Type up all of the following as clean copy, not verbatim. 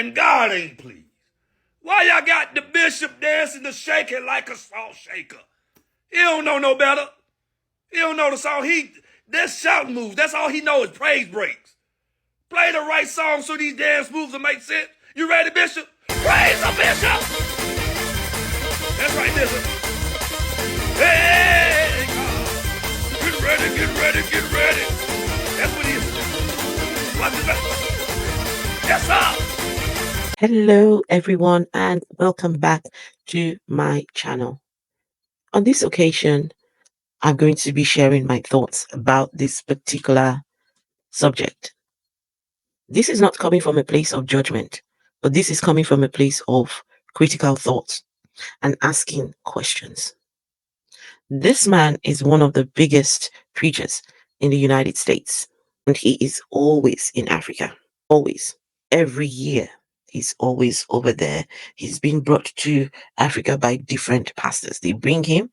And God ain't pleased. Why y'all got the bishop dancing and shaking like a salt shaker? He don't know no better. He don't know the song. That's shout moves. That's all he knows is praise breaks. Play the right song so these dance moves will make sense. You ready, Bishop? Praise the Bishop! That's right, Bishop. Hey, God. Get ready, get ready, get ready. That's what he is. What's the best? Yes, sir. Hello everyone and welcome back to my channel. On this occasion, I'm going to be sharing my thoughts about this particular subject. This is not coming from a place of judgment, but this is coming from a place of critical thought and asking questions. This man is one of the biggest preachers in the United States, and he is always in Africa, always, every year. He's always over there. He's been brought to Africa by different pastors. They bring him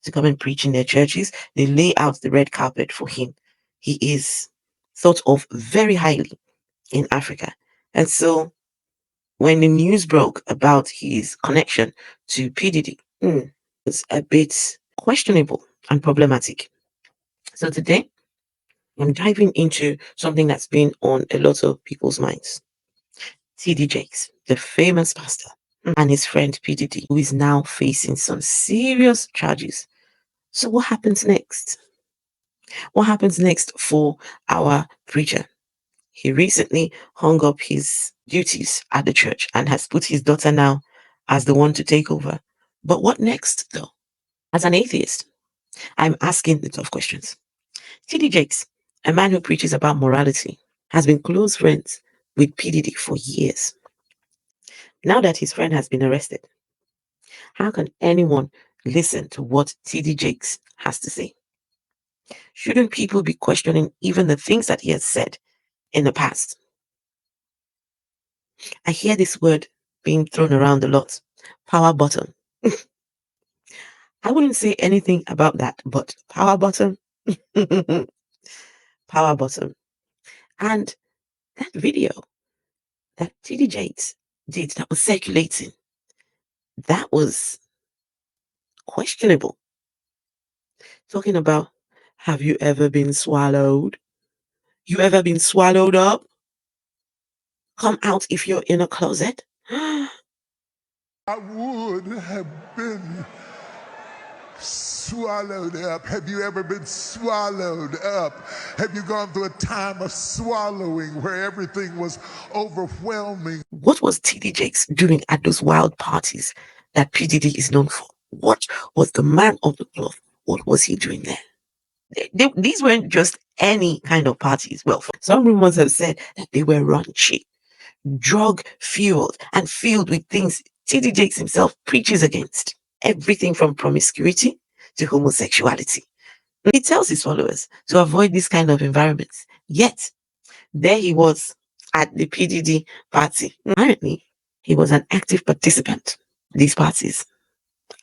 to come and preach in their churches. They lay out the red carpet for him. He is thought of very highly in Africa. And so when the news broke about his connection to P. Diddy, it was a bit questionable and problematic. So today, I'm diving into something that's been on a lot of people's minds. T.D. Jakes, the famous pastor, and his friend P. Diddy, who is now facing some serious charges. So what happens next? What happens next for our preacher? He recently hung up his duties at the church and has put his daughter now as the one to take over. But what next, though? As an atheist, I'm asking the tough questions. T.D. Jakes, a man who preaches about morality, has been close friends with P. Diddy for years. Now that his friend has been arrested, how can anyone listen to what T.D. Jakes has to say? Shouldn't people be questioning even the things that he has said in the past? I hear this word being thrown around a lot, power bottom. I wouldn't say anything about that, but power bottom, power bottom. And that video that T.D. Jakes did that was circulating, that was questionable. Talking about, have you ever been swallowed? You ever been swallowed up? Come out if you're in a closet. I would have been swallowed up. Have you ever been swallowed up? Have you gone through a time of swallowing where everything was overwhelming? What was T.D. Jakes doing at those wild parties that P. Diddy is known for? What was the man of the cloth? What was he doing there? These weren't just any kind of parties. Well, some rumors have said that they were raunchy, drug-fueled, and filled with things T.D. Jakes himself preaches against. Everything from promiscuity to homosexuality. He tells his followers to avoid this kind of environments. Yet, there he was at the P. Diddy party. Apparently, he was an active participant in these parties,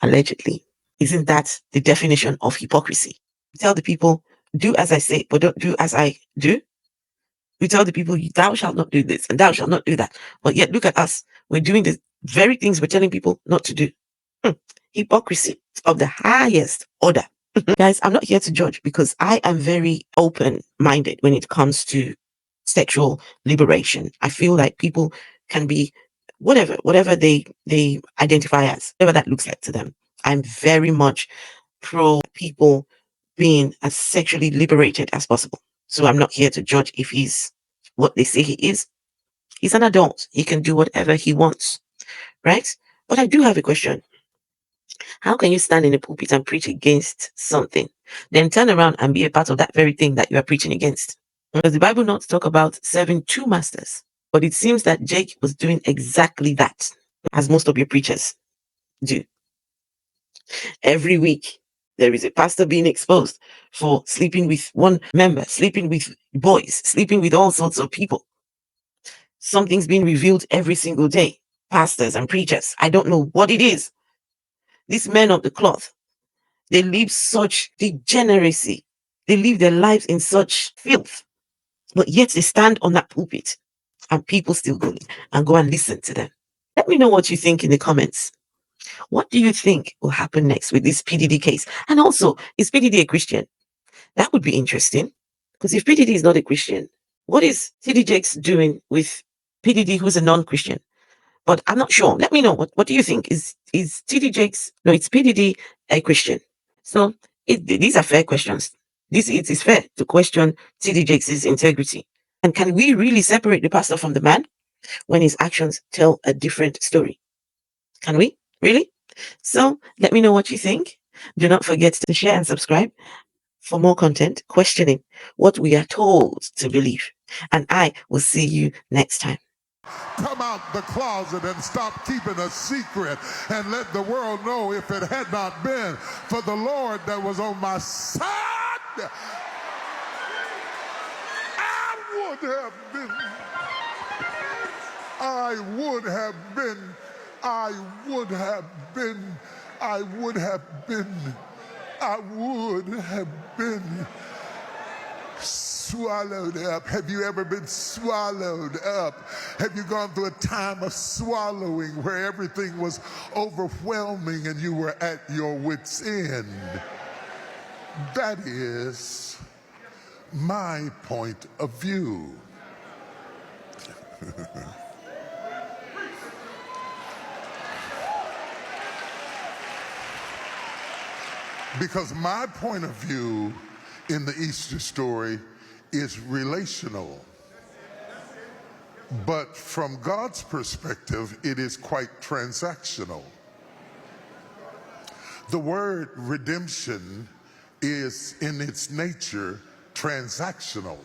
allegedly. Isn't that the definition of hypocrisy? You tell the people, do as I say, but don't do as I do. We tell the people, thou shalt not do this and thou shalt not do that. But yet, look at us. We're doing the very things we're telling people not to do. Hypocrisy of the highest order. Guys, I'm not here to judge because I am very open-minded when it comes to sexual liberation. I feel like people can be whatever they identify as, whatever that looks like to them. I'm very much pro people being as sexually liberated as possible. So I'm not here to judge if he's what they say he is. He's an adult. He can do whatever he wants, right? But I do have a question. How can you stand in the pulpit and preach against something, then turn around and be a part of that very thing that you are preaching against? Does the Bible not talk about serving two masters? But it seems that Jake was doing exactly that, as most of your preachers do. Every week, there is a pastor being exposed for sleeping with one member, sleeping with boys, sleeping with all sorts of people. Something's being revealed every single day. Pastors and preachers, I don't know what it is. These men of the cloth, they live such degeneracy. They live their lives in such filth. But yet they stand on that pulpit and people still go and listen to them. Let me know what you think in the comments. What do you think will happen next with this PDD case? And also, is PDD a Christian? That would be interesting. Because if PDD is not a Christian, what is TD Jakes doing with PDD who's a non-Christian? But I'm not sure. Let me know. What do you think? Is TD Jakes, no, it's PDD a Christian? So these are fair questions. It is fair to question TD Jakes' integrity. And can we really separate the pastor from the man when his actions tell a different story? Can we? Really? So let me know what you think. Do not forget to share and subscribe for more content questioning what we are told to believe. And I will see you next time. Come out the closet and stop keeping a secret and let the world know, if it had not been for the Lord that was on my side, I would have been, I would have been, I would have been, I would have been, I would have been swallowed up. Have you ever been swallowed up? Have you gone through a time of swallowing where everything was overwhelming and you were at your wit's end? That is my point of view. Because my point of view in the Easter story is relational. But from God's perspective, it is quite transactional. The word redemption is in its nature transactional.